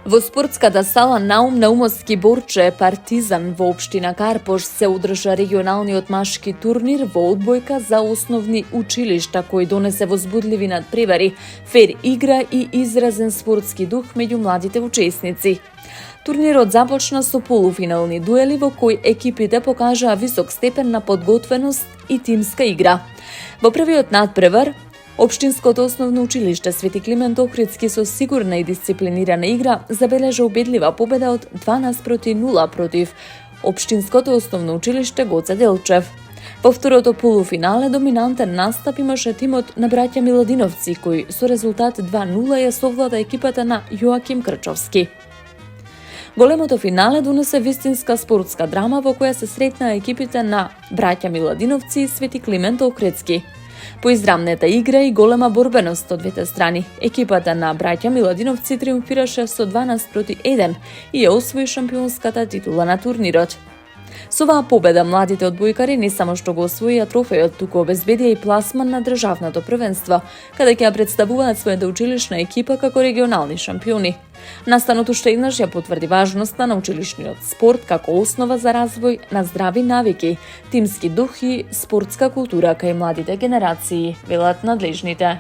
Во спортската сала Наум Наумовски Борче Партизан во општина Карпош се одржа регионалниот машки турнир во одбојка за основни училишта кој донесе возбудливи надпревари, фер игра и изразен спортски дух меѓу младите учесници. Турнирот започна со полуфинални дуели во кои екипите покажаа висок степен на подготвеност и тимска игра. Во првиот надпревар Општинското основно училиште Свети Климент Охридски со сигурна и дисциплинирана игра забележа убедлива победа од 12-0 против Општинското основно училиште Гоце Делчев. Во второто полуфинале доминантен настап имаше тимот на браќа Миладиновци, кој со резултат 2-0 ја совлада екипата на Јоаким Крчовски. Големото финале донесе вистинска спортска драма во која се сретнаа екипите на браќа Миладиновци и Свети Климент Охридски. По израмната игра и голема борбеност од двете страни, екипата на браќа Миладиновци триумфираше со 12-1 и ја освои шампионската титула на турнирот. Со оваа победа младите одбојкари не само што го освоија трофејот, туку обезбедија и пласман на државното првенство, каде ќе ја представуваат својата училишна екипа како регионални шампиони. Настанот уште еднаш ја потврди важноста на училишниот спорт како основа за развој на здрави навики, тимски дух и спортска култура кај младите генерации, велат надлежните.